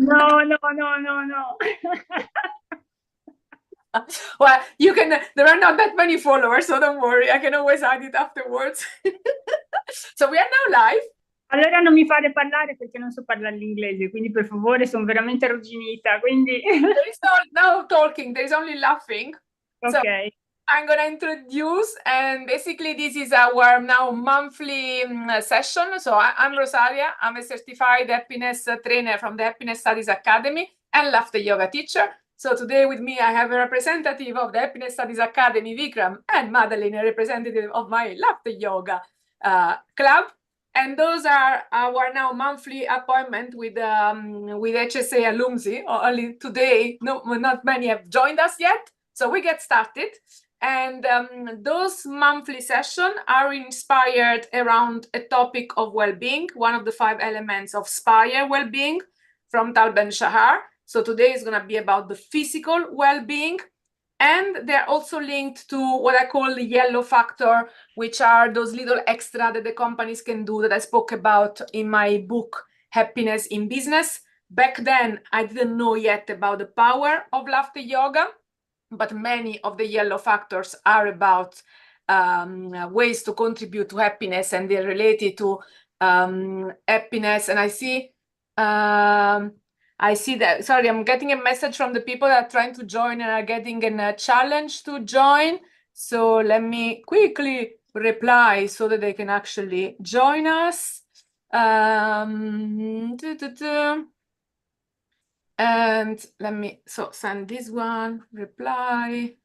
No, no, no, no, no. Well, you can, there are not that many followers, so don't worry, I can always add it afterwards. So we are now live. Allora non mi fate parlare perché non so parlare l'inglese, quindi per favore sono veramente arrugginita, quindi... There is no talking, there is only laughing. So Ok. I'm going to introduce, and basically this is our now monthly session. So I'm Rosaria. I'm a certified happiness trainer from the Happiness Studies Academy and laughter yoga teacher. So today with me, I have a representative of the Happiness Studies Academy, Vikram, and Madeline, a representative of my laughter yoga club. And those are our now monthly appointment with HSA alumni. Only today, no, not many have joined us yet. So we get started. And those monthly sessions are inspired around a topic of well-being, one of the 5 elements of Spire well-being from Tal Ben-Shahar. So today is going to be about the physical well-being. And they're also linked to what I call the yellow factor, which are those little extra that the companies can do that I spoke about in my book, Happiness in Business. Back then, I didn't know yet about the power of laughter yoga, but many of the yellow factors are about ways to contribute to happiness, and they're related to happiness. And I see that, sorry, I'm getting a message from the people that are trying to join and are getting a challenge to join. So let me quickly reply so that they can actually join us. And let me send this one, reply.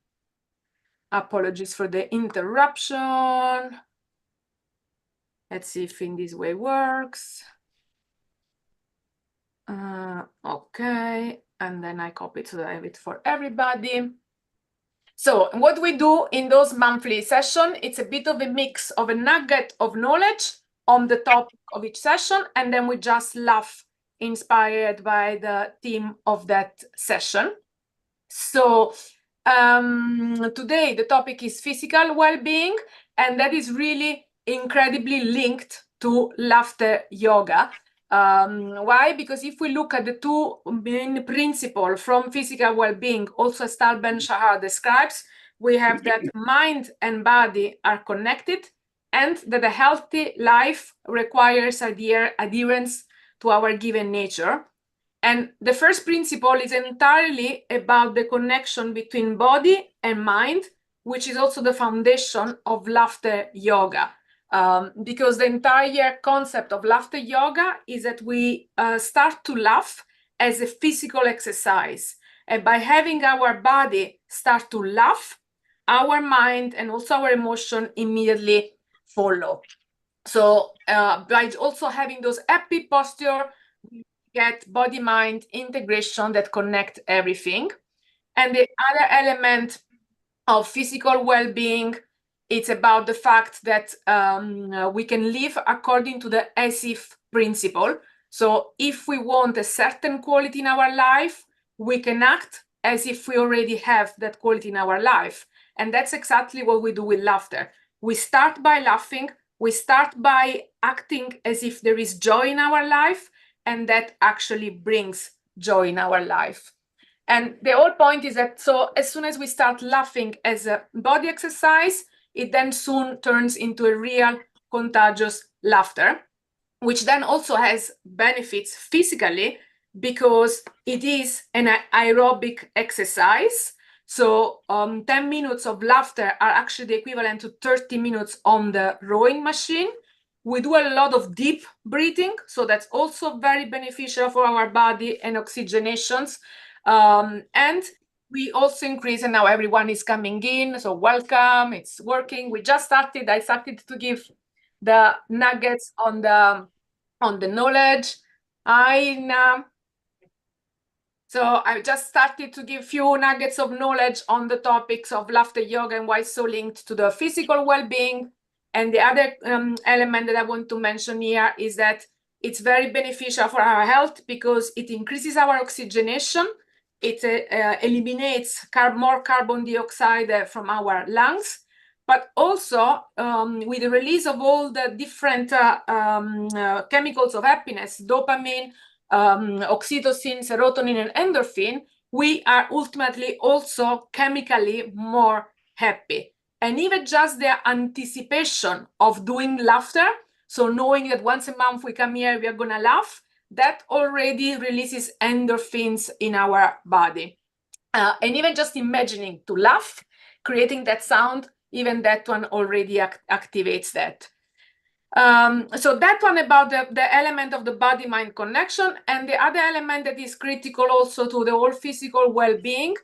Apologies for the interruption. Let's see if in this way works. Okay, and then I copy it so that I have it for everybody. So what we do in those monthly sessions, it's a bit of a mix of a nugget of knowledge on the topic of each session, and then we just laugh inspired by the theme of that session. So today the topic is physical well-being, and that is really incredibly linked to laughter yoga. Why? Because if we look at the 2 main principles from physical well-being, also as Tal Ben-Shahar describes, we have that mind and body are connected, and that a healthy life requires adherence to our given nature. And the first principle is entirely about the connection between body and mind, which is also the foundation of laughter yoga. Because the entire concept of laughter yoga is that we start to laugh as a physical exercise. And by having our body start to laugh, our mind and also our emotion immediately follow. So by also having those happy posture, get body-mind integration that connect everything. And the other element of physical well-being, it's about the fact that we can live according to the as-if principle. So if we want a certain quality in our life, we can act as if we already have that quality in our life. And that's exactly what we do with laughter. We start by laughing, we start by acting as if there is joy in our life, and that actually brings joy in our life. And the whole point is that so as soon as we start laughing as a body exercise, it then soon turns into a real contagious laughter, which then also has benefits physically because it is an aerobic exercise. So 10 minutes of laughter are actually the equivalent to 30 minutes on the rowing machine. We do a lot of deep breathing, so that's also very beneficial for our body and oxygenations. And we also increase, and now everyone is coming in, so welcome, it's working. We just started, I started to give the nuggets on the knowledge. So I just started to give few nuggets of knowledge on the topics of laughter yoga and why it's so linked to the physical well-being. And the other element that I want to mention here is that it's very beneficial for our health because it increases our oxygenation. It eliminates more carbon dioxide from our lungs, but also with the release of all the different chemicals of happiness, dopamine, oxytocin, serotonin, and endorphin, we are ultimately also chemically more happy. And even just the anticipation of doing laughter, so knowing that once a month we come here, we are going to laugh, that already releases endorphins in our body. And even just imagining to laugh, creating that sound, even that one already activates that. So that one about the element of the body-mind connection, and the other element that is critical also to the whole physical well-being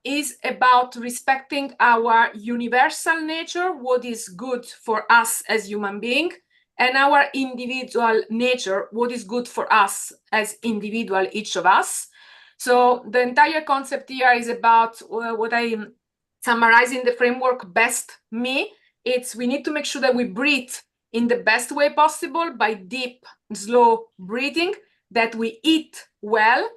is about respecting our universal nature, what is good for us as human being, and our individual nature, what is good for us as individual, each of us. So the entire concept here is about what I summarize in the framework Best Me. It's we need to make sure that we breathe in the best way possible by deep, slow breathing, that we eat well,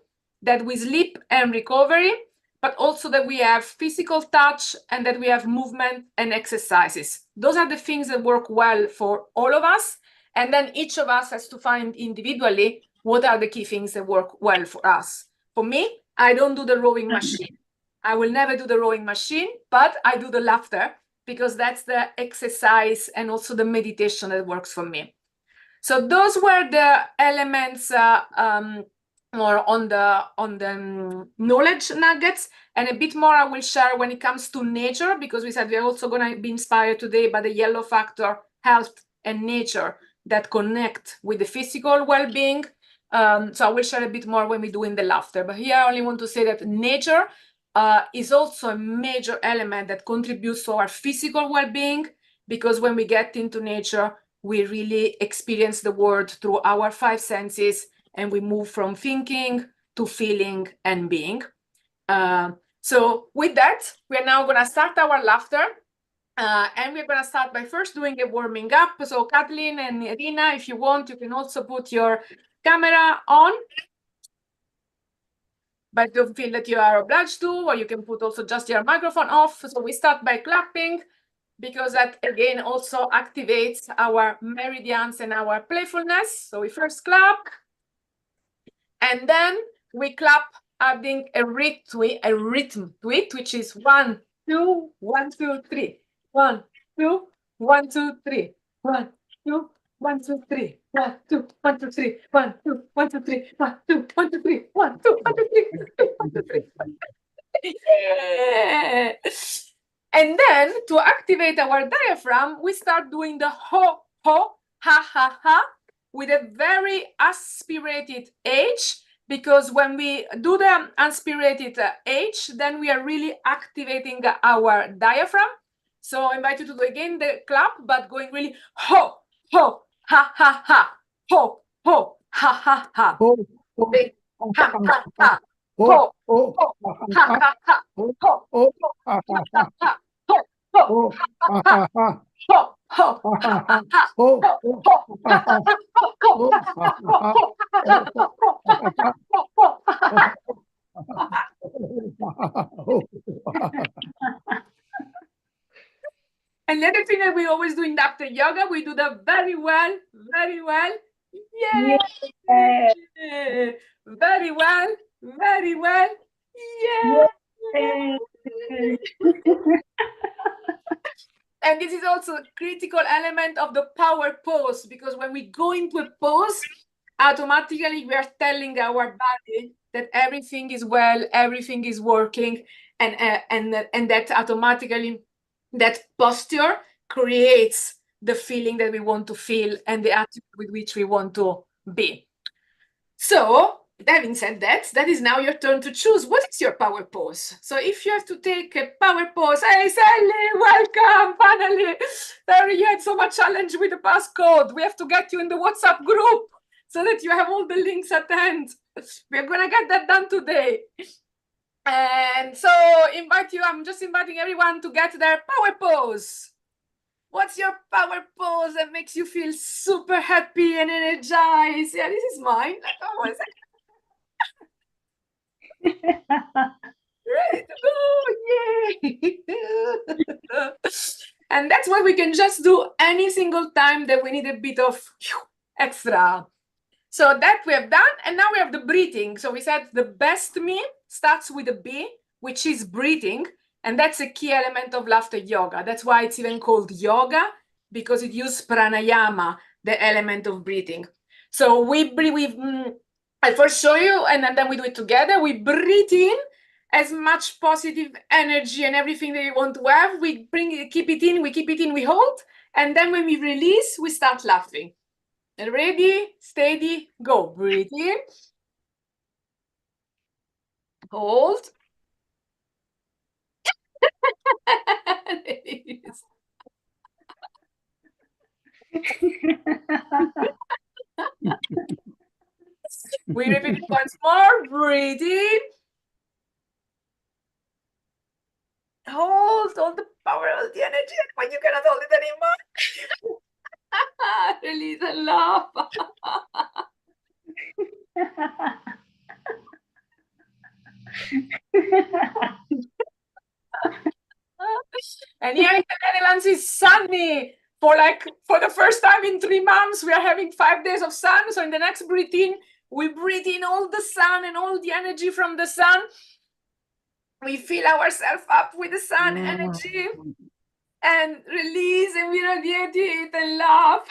that we sleep and recovery, but also that we have physical touch and that we have movement and exercises. Those are the things that work well for all of us. And then each of us has to find individually what are the key things that work well for us. For me, I don't do the rowing machine. I will never do the rowing machine, but I do the laughter, because that's the exercise and also the meditation that works for me. So those were the elements more on the knowledge nuggets, and a bit more I will share when it comes to nature, because we said we're also going to be inspired today by the yellow factor, health and nature, that connect with the physical well-being. So I will share a bit more when we're doing the laughter. But here I only want to say that nature is also a major element that contributes to our physical well-being, because when we get into nature, we really experience the world through our 5 senses, and we move from thinking to feeling and being. So with that, we're now going to start our laughter. And we're going to start by first doing a warming up. So Kathleen and Irina, if you want, you can also put your camera on, but don't feel that you are obliged to, or you can put also just your microphone off. So we start by clapping, because that again also activates our meridians and our playfulness. So we first clap, and then we clap adding a rhythm to it, which is 1, 2, 1, 2, 3, 1, 2, 1, 2, 3, 1, 2, 1, 2, 3, 1, 2, 1, 2, 3, 1, 2, 1, 2, 3, 1, 2, 1, 2, 3, 1, 2, 1, 2, 3, 1, 2, 3. Yeah. And then to activate our diaphragm, we start doing the ho, ho, ha, ha, ha, with a very aspirated H, because when we do the aspirated H, then we are really activating our diaphragm. So I invite you to do again the clap, but going really ho, ho, ha, ha, ha, ho, ho, ha, ha, ha, ho, ha, ha, ha, ho, ho, ha, ha, ha, ho, ho, ha, ha, ha, ho, ho, ha, ha, ha, ho, ho, ha, ha, ha, ho, ho, ha, ha, ha. And the other thing that we always do in after yoga, we do that very well, very well. Yeah. Yeah. Very well, very well. Yeah. And this is also a critical element of the power pose, because when we go into a pose, automatically we are telling our body that everything is well, everything is working, and that automatically that posture creates the feeling that we want to feel and the attitude with which we want to be. So, having said that, that is now your turn to choose. What is your power pose? So if you have to take a power pose, hey, Sally, welcome, finally. There you had so much challenge with the passcode. We have to get you in the WhatsApp group so that you have all the links at hand. We're going to get that done today. And so I'm just inviting everyone to get their power pose. What's your power pose that makes you feel super happy and energized? Yeah, this is mine. Ready to go, yay! And that's what we can just do any single time that we need a bit of extra. So that we have done, and now we have the breathing. So we said the best me starts with a B, which is breathing, and that's a key element of laughter yoga. That's why it's even called yoga, because it uses pranayama, the element of breathing. So I'll first show you, and then we do it together. We breathe in as much positive energy and everything that we want to have. We keep it in, we hold, and then when we release, we start laughing. Ready, steady, go. Breathe in. Hold. We repeat it once more. Breathe in. Hold all the power of the energy, and when you cannot hold it anymore, release and laugh. And here in the Netherlands is sunny. For the first time in 3 months, we are having 5 days of sun. So in the next breathe in, we breathe in all the sun and all the energy from the sun. We fill ourselves up with the sun energy and release, and we radiate it and laugh.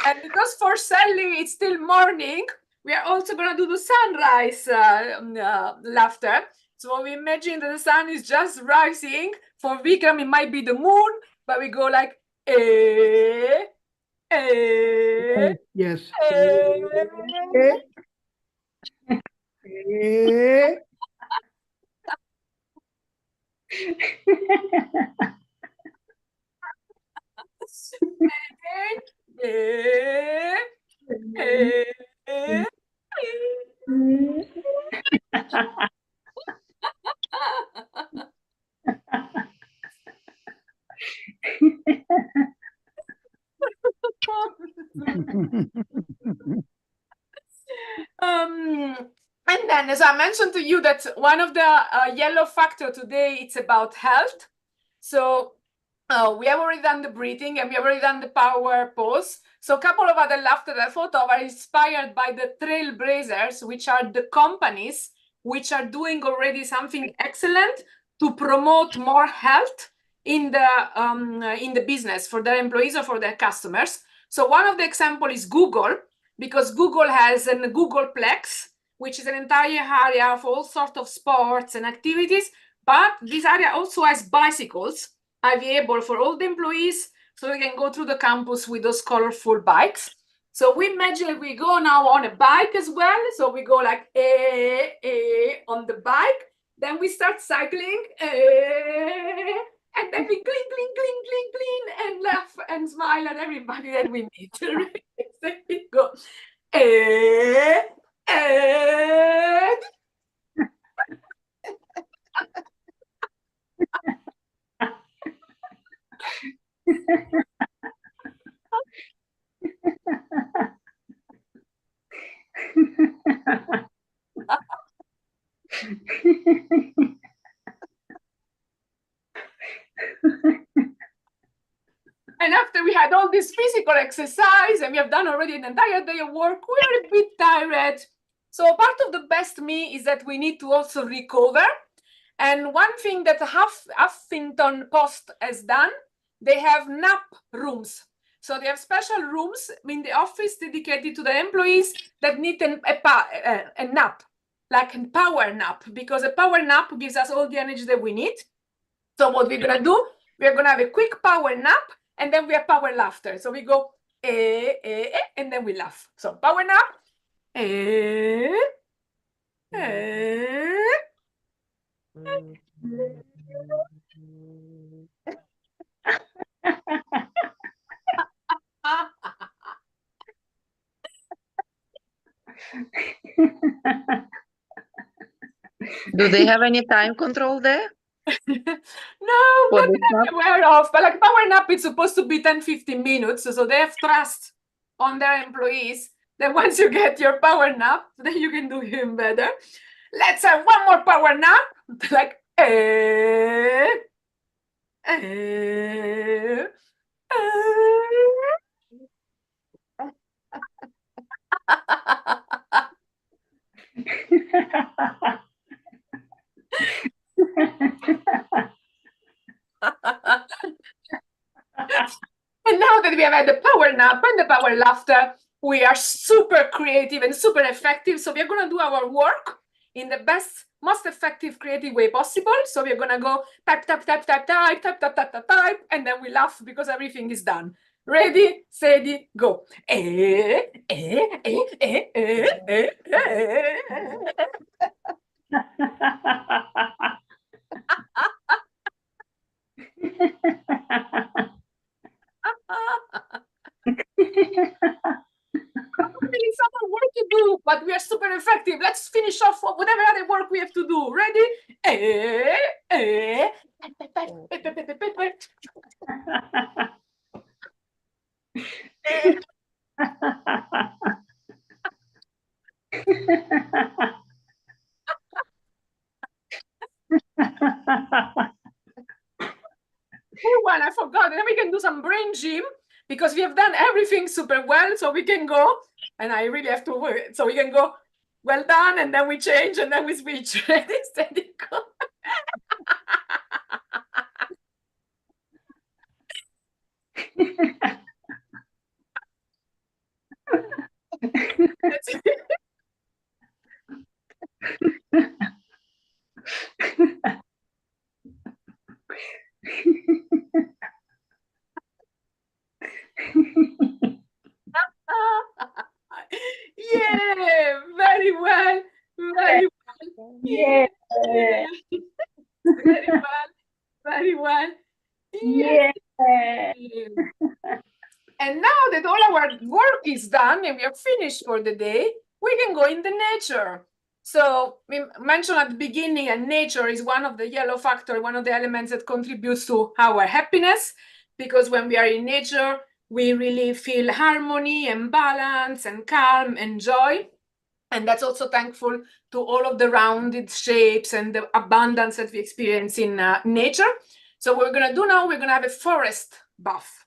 And because for Sally it's still morning, we are also going to do the sunrise laughter. So we imagine that the sun is just rising. For Vikram, it might be the moon, but we go like, Yes. And then, as I mentioned to you, that one of the yellow factor today, it's about health. So we have already done the breathing, and we have already done the power pose. So a couple of other laughter that I thought of are inspired by the trailblazers, which are the companies which are doing already something excellent to promote more health in the business for their employees or for their customers. So one of the examples is Google, because Google has a Googleplex, which is an entire area for all sorts of sports and activities. But this area also has bicycles available for all the employees, so they can go through the campus with those colorful bikes. So we imagine we go now on a bike as well. So we go like on the bike. Then we start cycling, and then we clean, and laugh and smile at everybody that we meet. Then we go, And after we had all this physical exercise and we have done already an entire day of work, we are a bit tired. So part of the best me is that we need to also recover. And one thing that Huffington Post has done, they have nap rooms. So they have special rooms in the office dedicated to the employees that need a nap, like a power nap, because a power nap gives us all the energy that we need. So what we're going to do, we're going to have a quick power nap, and then we have power laughter. So we go, and then we laugh. So power nap, Do they have any time control there? No, not that I'm aware of. But like power nap, it's supposed to be 10-15 minutes. So they have trust on their employees Then once you get your power nap, then you can do even better. Let's have one more power nap, like And now that we have had the power nap and the power laughter, we are super creative and super effective. So we're going to do our work in the best, most effective, creative way possible. So we're going to go type, type, type, type, type, type, type, type, type, type, and then we laugh because everything is done. Ready, steady, go. Really some more work to do, but we are super effective. Let's finish off whatever other work we have to do. Ready? One, I forgot. Then we can do some brain gym because we have done everything super well. So we can go, and I really have to work. So we can go, well done, and then we change, and then we switch. Ready, steady, go. Yeah, very well, very well. Yeah. Very well, very well. Yeah. And now that all our work is done and we are finished for the day, we can go in the nature. So we mentioned at the beginning that nature is one of the yellow factor, one of the elements that contributes to our happiness, because when we are in nature, we really feel harmony and balance and calm and joy. And that's also thankful to all of the rounded shapes and the abundance that we experience in nature. So what we're going to do now, we're going to have a forest bath.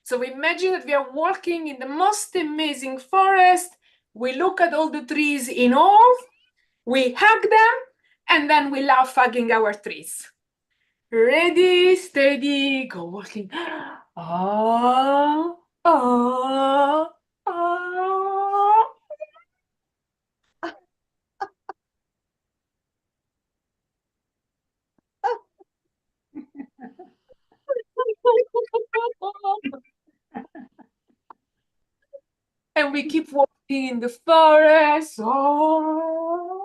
So we imagine that we are walking in the most amazing forest. We look at all the trees in awe, we hug them, and then we love hugging our trees. Ready, steady, go walking. Ah, ah, ah. And we keep walking in the forest. Oh,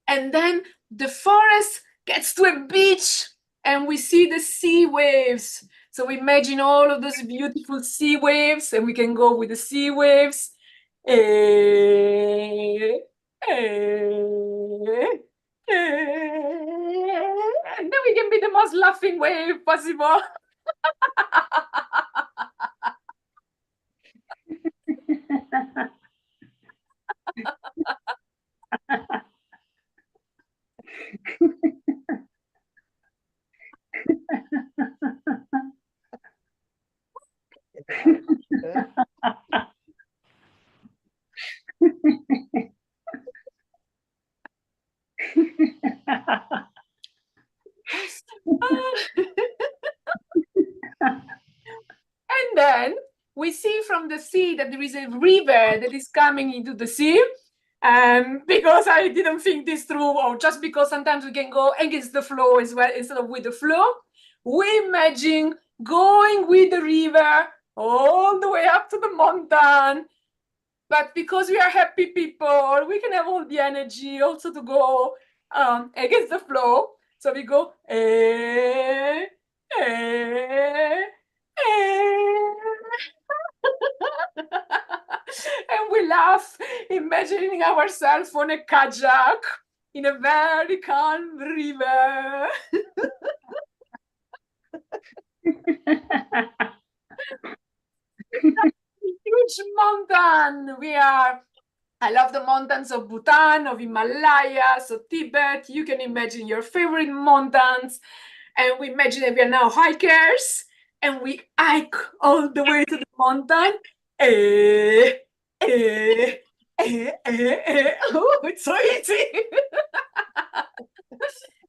and then the forest gets to a beach and we see the sea waves. So we imagine all of those beautiful sea waves and we can go with the sea waves. And then we can be the most laughing wave possible. And then we see from the sea that there is a river that is coming into the sea. Because I didn't think this through, or just because sometimes we can go against the flow as well instead of with the flow, we imagine going with the river all the way up to the mountain. But because we are happy people, we can have all the energy also to go against the flow. So we go, and we laugh, imagining ourselves on a kajak in a very calm river. Huge mountain. I love the mountains of Bhutan, of Himalayas, of Tibet. You can imagine your favorite mountains. And we imagine that we are now hikers and we hike all the way to the mountain. Oh, it's so easy.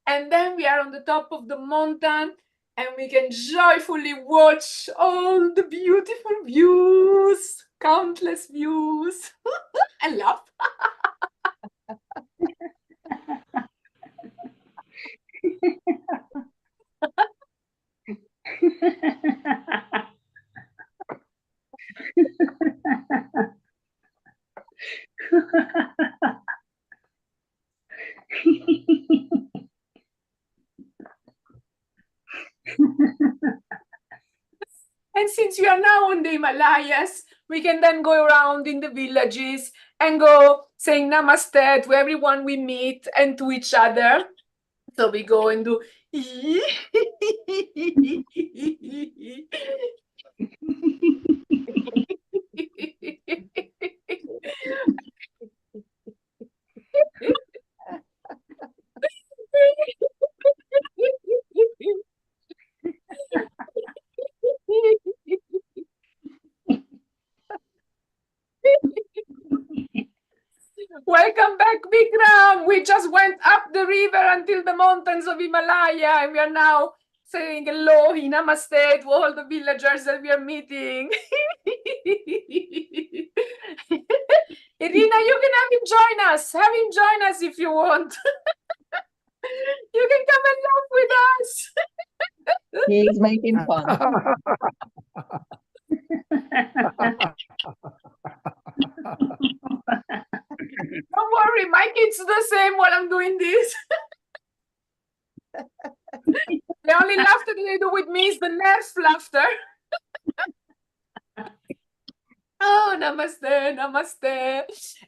And then we are on the top of the mountain and we can joyfully watch all the beautiful views, countless views, and laugh. And since we are now in the Himalayas, we can then go around in the villages and go saying namaste to everyone we meet and to each other. So we go and do Welcome back, Vikram. We just went up the river until the mountains of Himalaya, and we are now saying hello, namaste to all the villagers that we are meeting. Irina, you can have him join us. Have him join us if you want. You can come and laugh with us. He's making fun. Don't worry, my kids do the same while I'm doing this. The only laughter that they do with me is the nerve laughter. Oh, namaste, namaste.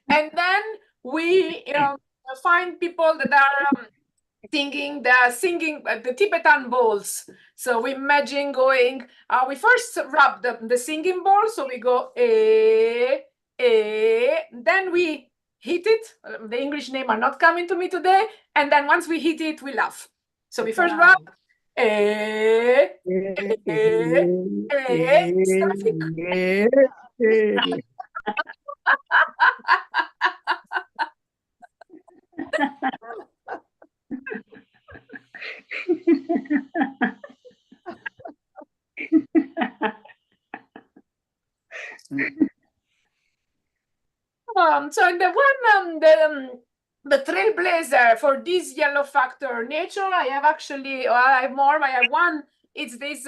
And then we find people that are singing the Tibetan bowls. So we imagine going, we first rub the singing bowl. So we go, then we hit it. The English name are not coming to me today. And then once we hit it, we laugh. So we first rub, so in the one, the trailblazer for this yellow factor nature, I have actually, I have more. I have one. It's this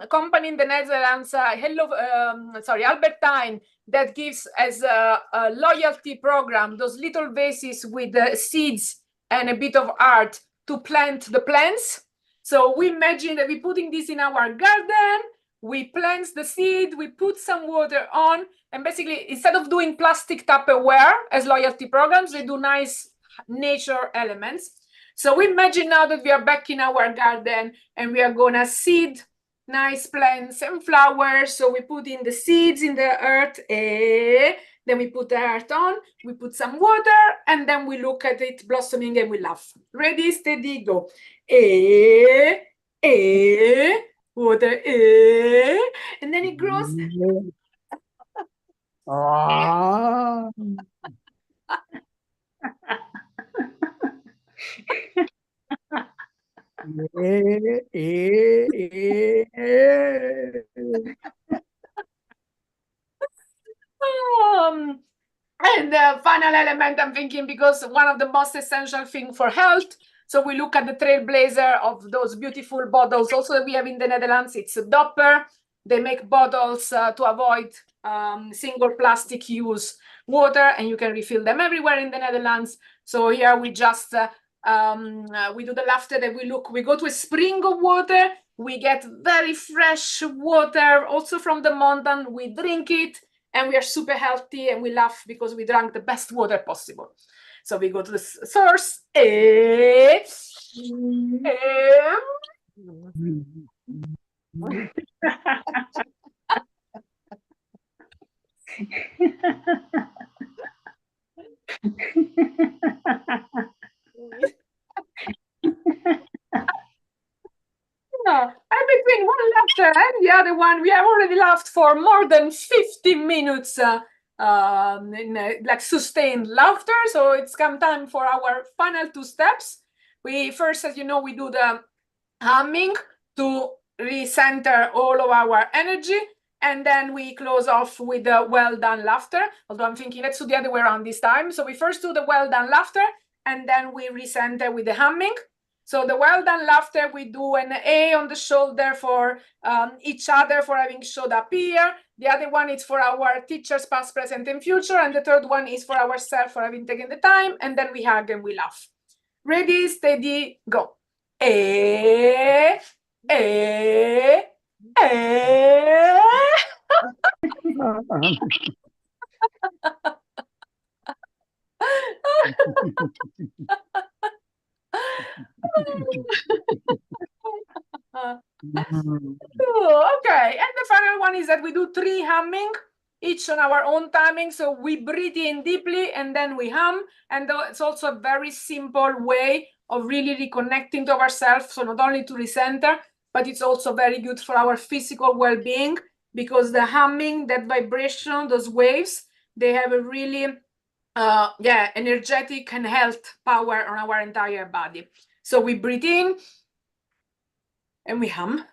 company in the Netherlands, Albertine, that gives as a loyalty program those little vases with seeds and a bit of art to plant the plants. So we imagine that we're putting this in our garden. We plant the seed, we put some water on, and basically, instead of doing plastic Tupperware as loyalty programs, they do nice nature elements. So we imagine now that we are back in our garden and we are gonna seed nice plants and flowers. So we put in the seeds in the earth, then we put the earth on, we put some water, and then we look at it blossoming and we laugh. Ready, steady, go. Water, and then it grows. And the final element, I'm thinking, because one of the most essential things for health. So we look at the trailblazer of those beautiful bottles also that we have in the Netherlands. It's a Dopper. They make bottles to avoid single plastic use water, and you can refill them everywhere in the Netherlands. So here we just, we do the laughter that we go to a spring of water. We get very fresh water also from the mountain. We drink it. And we are super healthy and we laugh because we drank the best water possible. So we go to the source. And between one laughter and the other one, we have already laughed for more than 50 minutes like sustained laughter. So it's come time for our final two steps. We first, as you know, we do the humming to recenter all of our energy. And then we close off with the well done laughter. Although I'm thinking let's do the other way around this time. So we first do the well done laughter and then we recenter with the humming. So the well done laughter, we do an A on the shoulder for each other for having showed up here. The other one is for our teachers, past, present, and future. And the third one is for ourselves for having taken the time. And then we hug and we laugh. Ready, steady, go. A. Okay, and the final one is that we do 3 humming, each on our own timing. So we breathe in deeply and then we hum. And it's also a very simple way of really reconnecting to ourselves. So not only to recenter, but it's also very good for our physical well-being, because the humming, that vibration, those waves, they have a really energetic and health power on our entire body. So we breathe in and we hum.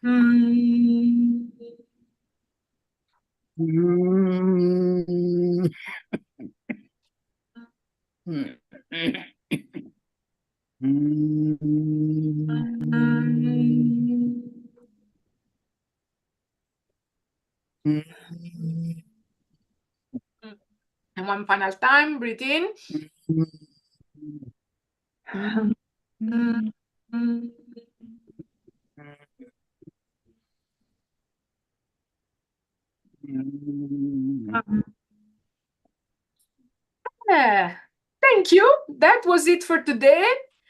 And one final time, breathe in. Thank you. That was it for today.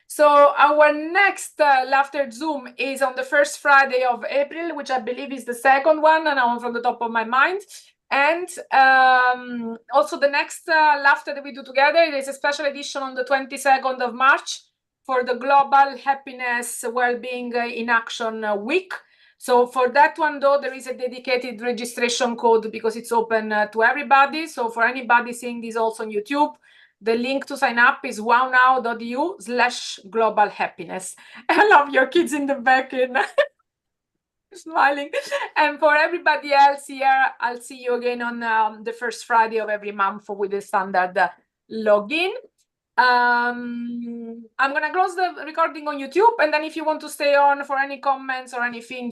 So our next Laugherzoom is on the first Friday of April, which I believe is the second one, and now from the top of my mind. And also the next laughter that we do together is a special edition on the 22nd of March for the Global Happiness Wellbeing in Action Week. So for that one, though, there is a dedicated registration code because it's open to everybody. So for anybody seeing this also on YouTube, the link to sign up is wownow.eu/global happiness. I love your kids in the back and smiling. And for everybody else here, I'll see you again on the first Friday of every month with the standard login. I'm gonna close the recording on YouTube, and then if you want to stay on for any comments or anything,